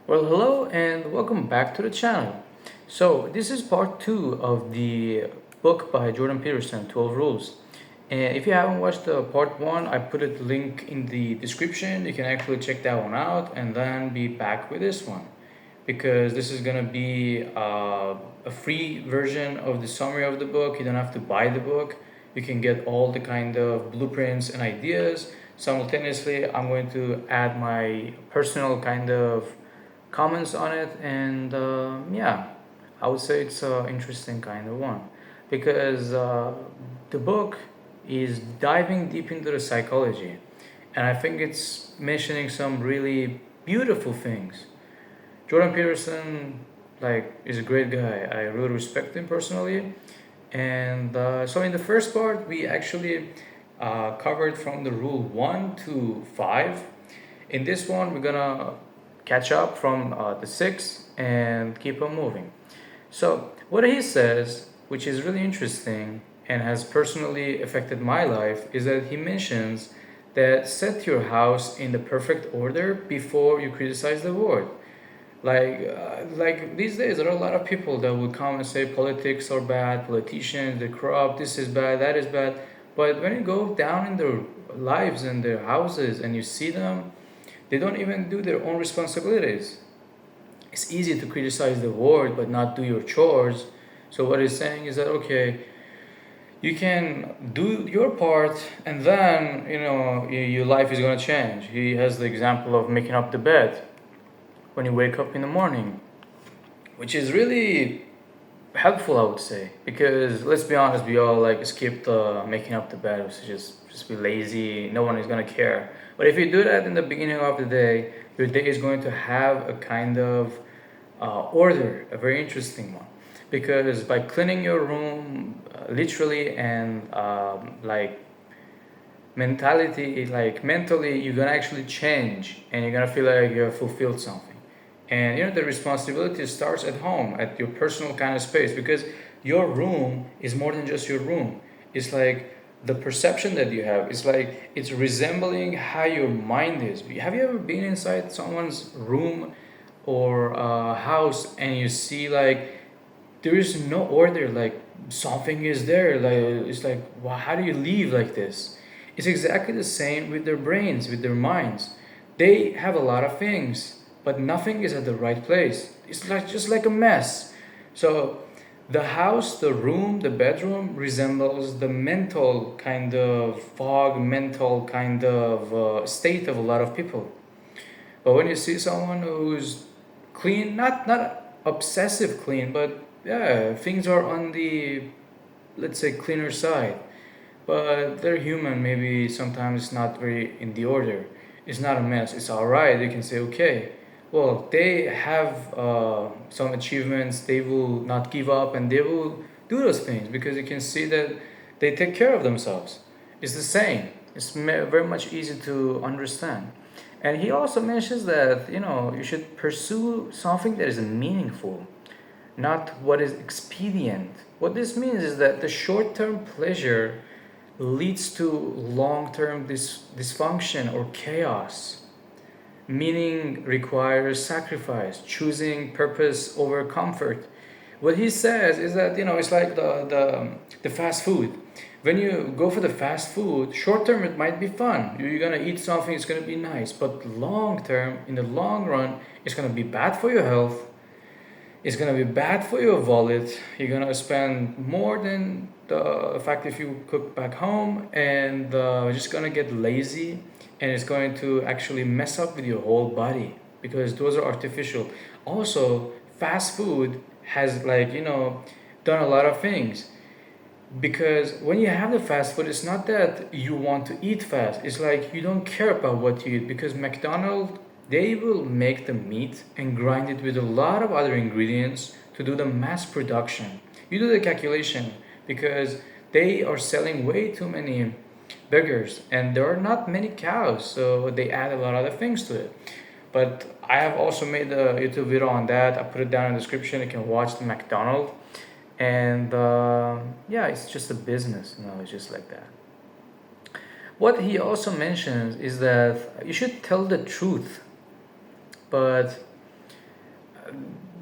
Well, hello and welcome back to the channel. So, this is part 2 of the book by Jordan Peterson, 12 Rules. And if you haven't watched the part 1, I put a link in the description. You can actually check that one out and then be back with this one. Because this is going to be a free version of the summary of the book. You don't have to buy the book. You can get all the kind of blueprints and ideas. Simultaneously, I'm going to add my personal kind of comments on it, and yeah, I would say it's an interesting kind of one because the book is diving deep into the psychology, and I think it's mentioning some really beautiful things. Jordan Peterson, is a great guy. I really respect him personally, and so in the first part, we actually covered from the rule 1 to 5. In this one, we're gonna catch up from the 6 and keep on moving. So, what he says, which is really interesting and has personally affected my life, is that he mentions that set your house in the perfect order before you criticize the world. Like these days, there are a lot of people that will come and say politics are bad, politicians, they're corrupt, this is bad, that is bad. But when you go down in their lives and their houses and you see them, they don't even do their own responsibilities. It's easy to criticize the world but not do your chores. So what he's saying is that okay, you can do your part and then your life is going to change. He has the example of making up the bed when you wake up in the morning, which is really helpful, I would say, because let's be honest, we all like skip making up the bed, which is just be lazy. No one is gonna care. But if you do that in the beginning of the day, your day is going to have a kind of order, a very interesting one, because by cleaning your room, literally and mentally, you're gonna actually change, and you're gonna feel like you have fulfilled something. And the responsibility starts at home, at your personal kind of space, because your room is more than just your room. It's like the perception that you have. It's like it's resembling how your mind is. Have you ever been inside someone's room or house and you see like there is no order, like something is there, like it's like, wow, how do you live like this? It's exactly the same with their brains, with their minds. They have a lot of things, but nothing is at the right place. It's like just like a mess. So the house, the room, the bedroom resembles the mental kind of fog, mental kind of state of a lot of people. But when you see someone who's clean, not obsessive clean, but yeah, things are on the, let's say, cleaner side. But they're human. Maybe sometimes it's not very in the order. It's not a mess. It's all right. You can say okay. Well, they have some achievements. They will not give up, and they will do those things because you can see that they take care of themselves. It's the same. It's very much easy to understand. And he also mentions that you should pursue something that is meaningful, not what is expedient. What this means is that the short-term pleasure leads to long-term dysfunction or chaos. Meaning requires sacrifice, choosing purpose over comfort. What he says is that it's like the fast food. When you go for the fast food, short term it might be fun. You're gonna eat something, it's gonna be nice. But long term, in the long run, it's gonna be bad for your health. It's gonna be bad for your wallet. You're gonna spend more than the fact if you cook back home, and you're just gonna get lazy, and it's going to actually mess up with your whole body because those are artificial. Also, fast food has done a lot of things because when you have the fast food, it's not that you want to eat fast. It's like you don't care about what you eat because McDonald's, they will make the meat and grind it with a lot of other ingredients to do the mass production. You do the calculation because they are selling way too many burgers and there are not many cows, so they add a lot of other things to it. But I have also made a YouTube video on that. I put it down in the description. You can watch the McDonald's. And yeah, it's just a business. It's just like that. What he also mentions is that you should tell the truth, but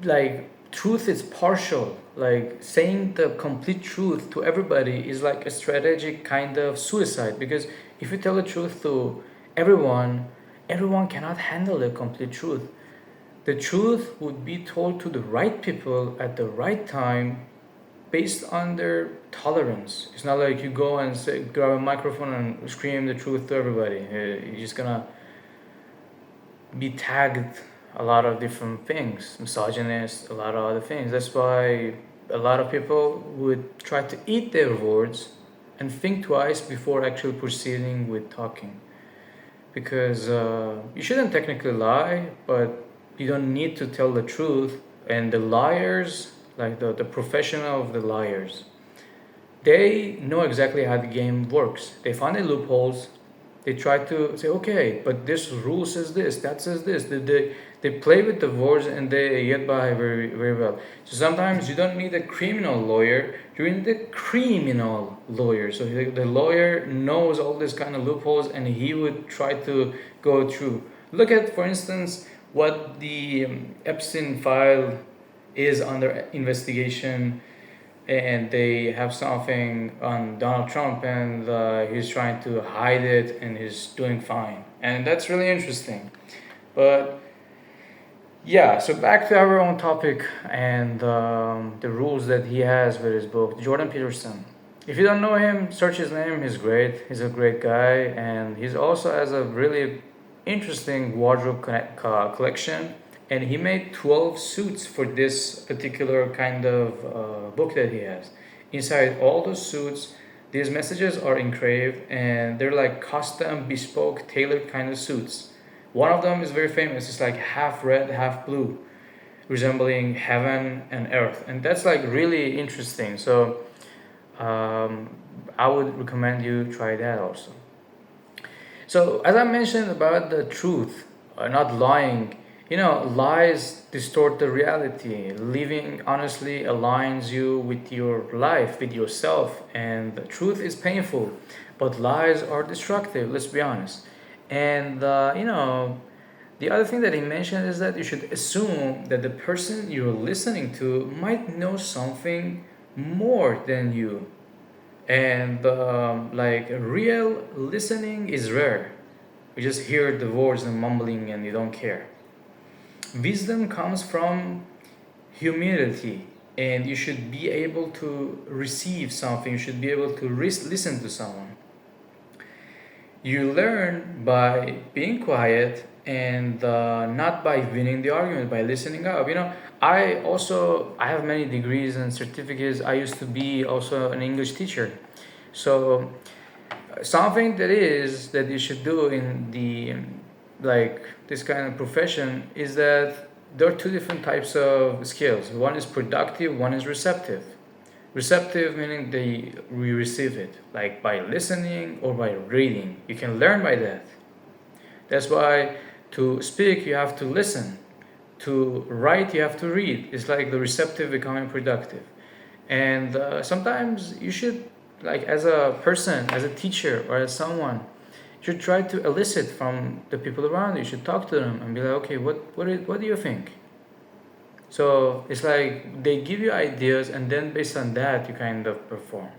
like truth is partial. Like saying the complete truth to everybody is like a strategic kind of suicide, because if you tell the truth to everyone, everyone cannot handle the complete truth. The truth would be told to the right people at the right time based on their tolerance. It's not like you go and say, grab a microphone and scream the truth to everybody. You're just gonna be tagged a lot of different things, misogynist, a lot of other things. That's why a lot of people would try to eat their words and think twice before actually proceeding with talking. Because you shouldn't technically lie, but you don't need to tell the truth. And the liars, like the professional of the liars, they know exactly how the game works. They find the loopholes. They try to say, okay, but this rule says this, that says this. They play with the words and they get by very, very well. So sometimes you don't need a criminal lawyer, you need a criminal lawyer. So the lawyer knows all this kind of loopholes and he would try to go through. Look at, for instance, what the Epstein file is under investigation, and they have something on Donald Trump, and he's trying to hide it, and he's doing fine, and that's really interesting. But yeah, so back to our own topic and the rules that he has with his book, Jordan Peterson. If you don't know him, search his name. He's great. He's a great guy, and he's also has a really interesting wardrobe collection. And he made 12 suits for this particular kind of book that he has. Inside all those suits, these messages are engraved, and they're like custom, bespoke, tailored kind of suits. One of them is very famous. It's like half red, half blue, resembling heaven and earth, and that's like really interesting. So I would recommend you try that also. So as I mentioned about the truth, not lying, lies distort the reality. Living honestly aligns you with your life, with yourself, and the truth is painful, but lies are destructive. Let's be honest. And the other thing that he mentioned is that you should assume that the person you're listening to might know something more than you. And like real listening is rare. You just hear the words and mumbling and you don't care. Wisdom comes from humility, and you should be able to receive something. You should be able to listen to someone. You learn by being quiet and not by winning the argument, by listening up. I have many degrees and certificates. I used to be also an English teacher. So something that you should do in the like this kind of profession is that there are two different types of skills. One is productive, one is receptive. Receptive meaning we receive it, like by listening or by reading. You can learn by that. That's why to speak you have to listen. To write you have to read. It's like the receptive becoming productive. And sometimes you should, like as a person, as a teacher, or as someone, you should try to elicit from the people around you. You should talk to them and be like, okay, what do you think? So it's like they give you ideas, and then based on that, you kind of perform.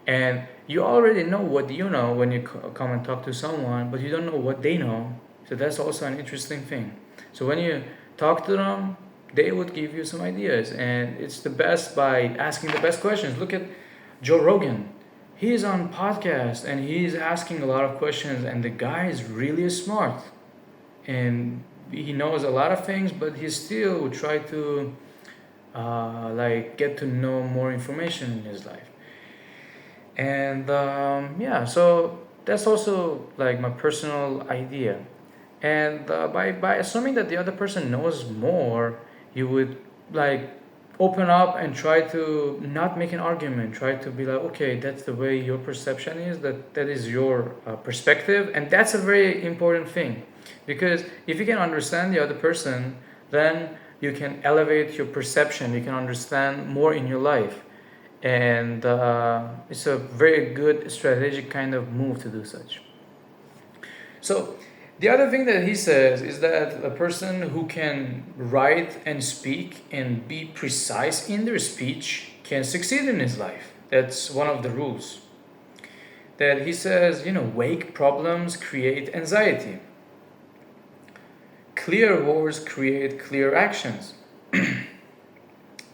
And you already know what you know when you come and talk to someone, but you don't know what they know. So that's also an interesting thing. So when you talk to them, they would give you some ideas, and it's the best by asking the best questions. Look at Joe Rogan. He's on podcast and he's asking a lot of questions, and the guy is really smart, and he knows a lot of things, but he still would try to like get to know more information in his life. And yeah, so that's also like my personal idea. And by assuming that the other person knows more, you would like open up and try to not make an argument. Try to be like, okay, that's the way your perception is, that is your perspective, and that's a very important thing, because if you can understand the other person, then you can elevate your perception, you can understand more in your life, and it's a very good strategic kind of move to do such. So The other thing that he says is that a person who can write and speak and be precise in their speech can succeed in his life. That's one of the rules. That he says, vague problems create anxiety. Clear words create clear actions.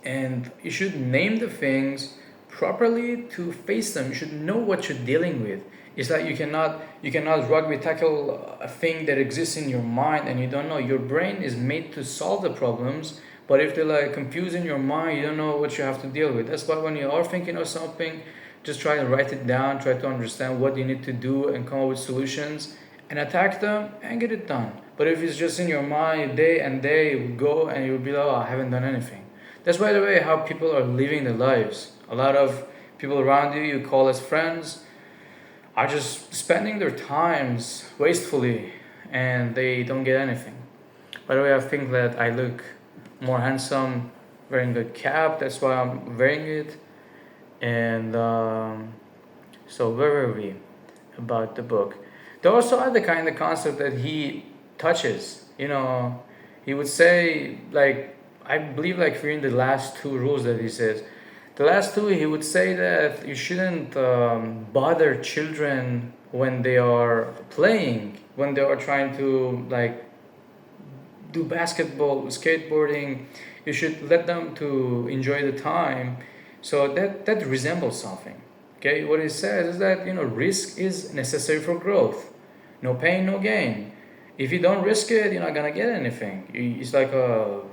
And you should name the things properly to face them. You should know what you're dealing with. It's like you cannot rugby tackle a thing that exists in your mind and you don't know. Your brain is made to solve the problems, but if they're like confused in your mind, you don't know what you have to deal with. That's why when you are thinking of something, just try to write it down, try to understand what you need to do and come up with solutions and attack them and get it done. But if it's just in your mind day and day, it will go and you'll be like, oh, I haven't done anything. That's, by the way, how people are living their lives. A lot of people around you call as friends, are just spending their times wastefully and they don't get anything. By the way, I think that I look more handsome wearing a cap, that's why I'm wearing it. And so, where were we about the book? There also are the kind of concept that he touches. He would say, like, I believe, like, in the last two rules that he says, the last two, he would say that you shouldn't bother children when they are playing, when they are trying to like do basketball, skateboarding. You should let them to enjoy the time. So that resembles something. Okay, what he says is that risk is necessary for growth. No pain, no gain. If you don't risk it, you're not gonna get anything. It's like a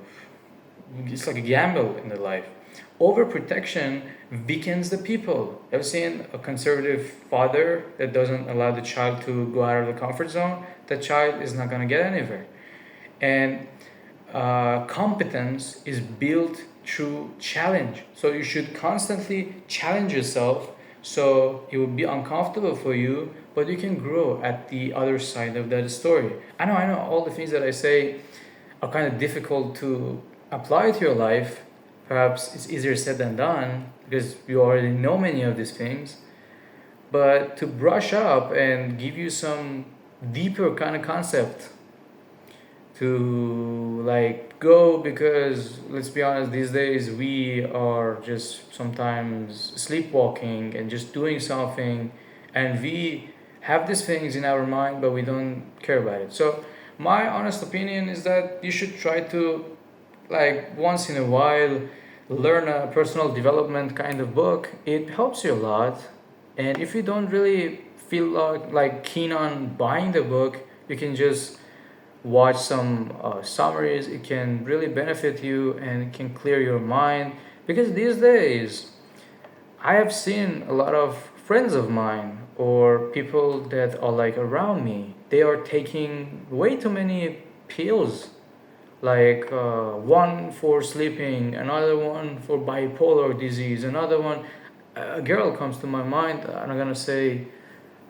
gamble in the life. Overprotection weakens the people. Ever seen a conservative father that doesn't allow the child to go out of the comfort zone? The child is not going to get anywhere. And competence is built through challenge. So you should constantly challenge yourself so it will be uncomfortable for you, but you can grow at the other side of that story. I know all the things that I say are kind of difficult to apply to your life. Perhaps it's easier said than done because you already know many of these things. But to brush up and give you some deeper kind of concept to like go, because let's be honest, these days we are just sometimes sleepwalking and just doing something, and we have these things in our mind but we don't care about it. So my honest opinion is that you should try to, like, once in a while, learn a personal development kind of book. It helps you a lot. And if you don't really feel like keen on buying the book, you can just watch some summaries. It can really benefit you and it can clear your mind, because these days I have seen a lot of friends of mine or people that are like around me, they are taking way too many pills, like one for sleeping, another one for bipolar disease, another one. A girl comes to my mind. I'm not gonna say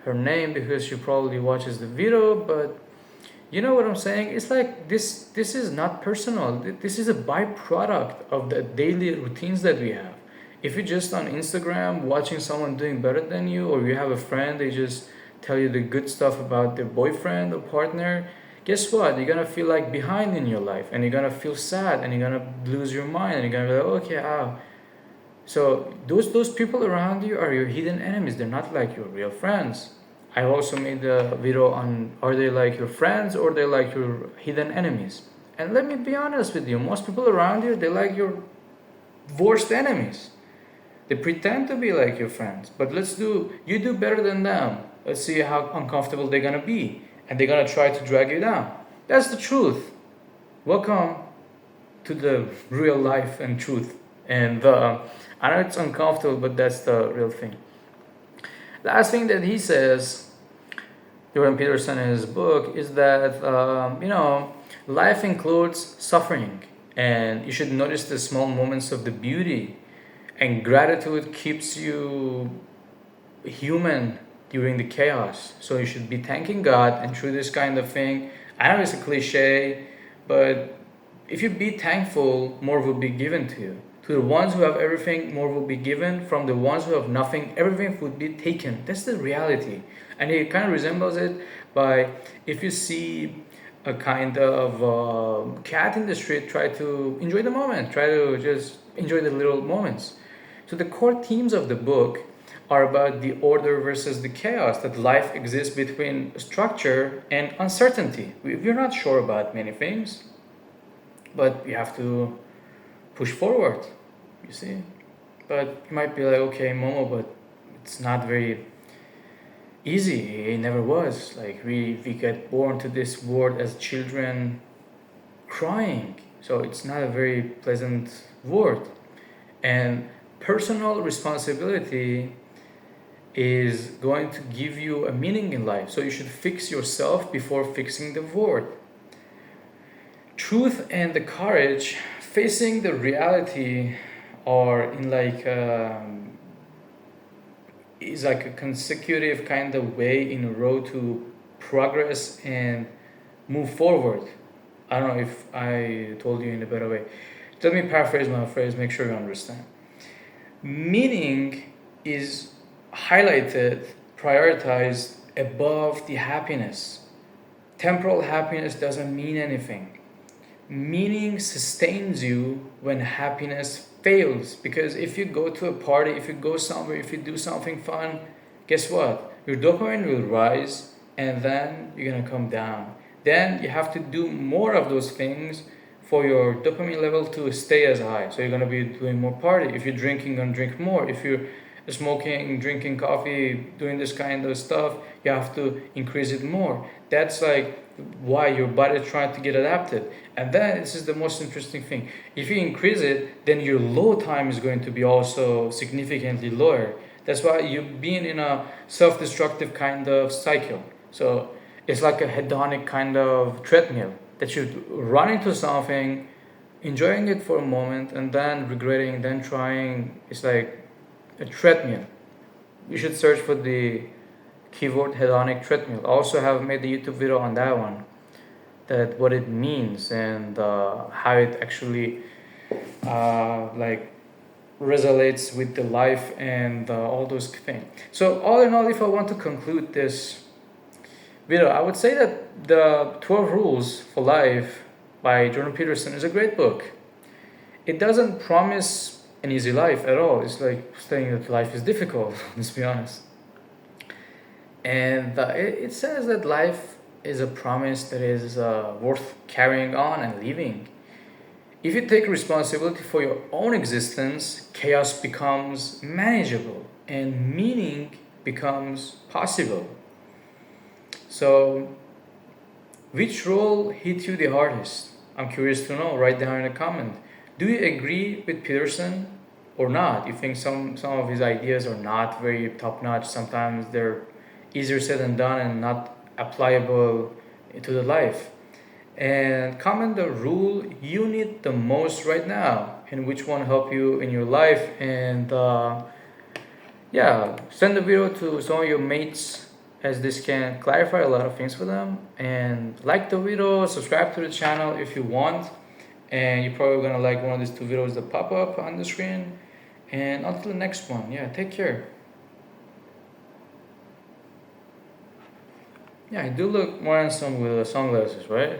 her name because she probably watches the video, but you know what I'm saying? It's like this. This is not personal. This is a byproduct of the daily routines that we have. If you're just on Instagram watching someone doing better than you, or you have a friend, they just tell you the good stuff about their boyfriend or partner, guess what? You're gonna feel like behind in your life, and you're gonna feel sad, and you're gonna lose your mind, and you're gonna be like, okay, So those people around you are your hidden enemies. They're not like your real friends. I also made a video on, are they like your friends or they like your hidden enemies? And let me be honest with you, most people around you, they like your worst enemies. They pretend to be like your friends, but you do better than them. Let's see how uncomfortable they're gonna be. And they're gonna try to drag you down. That's the truth. Welcome to the real life and truth. And I know it's uncomfortable, but that's the real thing. Last thing that he says, Jordan Peterson in his book, is that life includes suffering, and you should notice the small moments of the beauty. And gratitude keeps you human during the chaos. So you should be thanking God, and through this kind of thing, I know it's a cliche, but if you be thankful, more will be given to you. To the ones who have everything, more will be given. From the ones who have nothing, everything would be taken. That's the reality. And he kind of resembles it by, if you see a kind of cat in the street, try to enjoy the moment, try to just enjoy the little moments. So the core themes of the book are about the order versus the chaos that life exists between structure and uncertainty. We're not sure about many things, but we have to push forward, you see. But you might be like, okay, Momo, but it's not very easy. It never was. Like we get born to this world as children crying. So it's not a very pleasant world. And personal responsibility is going to give you a meaning in life. So you should fix yourself before fixing the world. Truth and the courage, facing the reality, are in like is like a consecutive kind of way in a row to progress and move forward. I don't know if I told you in a better way. Let me paraphrase my phrase, make sure you understand. Meaning is highlighted, prioritized above the happiness. Temporal happiness doesn't mean anything. Meaning sustains you when happiness fails. Because if you go to a party, if you go somewhere, if you do something fun, guess what? Your dopamine will rise and then you're gonna come down. Then you have to do more of those things for your dopamine level to stay as high. So you're gonna be doing more party. If you're drinking, you're gonna drink more. If you're smoking, drinking coffee, doing this kind of stuff, you have to increase it more. That's like why your body is trying to get adapted. And then this is the most interesting thing. If you increase it, then your low time is going to be also significantly lower. That's why you've been in a self-destructive kind of cycle. So it's like a hedonic kind of treadmill that you run into something, enjoying it for a moment, and then regretting, then trying. It's like a treadmill. You should search for the keyword hedonic treadmill. Also have made a YouTube video on that one, that what it means and how it actually like resonates with the life and all those things. So all in all, if I want to conclude this video, I would say that the 12 Rules for Life by Jordan Peterson is a great book. It doesn't promise an easy life at all. It's like saying that life is difficult, let's be honest. And it says that life is a promise that is worth carrying on and living. If you take responsibility for your own existence, chaos becomes manageable and meaning becomes possible. So, which role hit you the hardest? I'm curious to know. Write down in a comment. Do you agree with Peterson or not? You think some of his ideas are not very top notch? Sometimes they're easier said than done and not applicable to the life. And comment the rule you need the most right now and which one help you in your life. And yeah, send the video to some of your mates, as this can clarify a lot of things for them. And like the video, subscribe to the channel if you want. And you're probably gonna like one of these two videos that pop up on the screen. And until the next one, yeah, take care. Yeah, I do look more handsome with the sunglasses, right?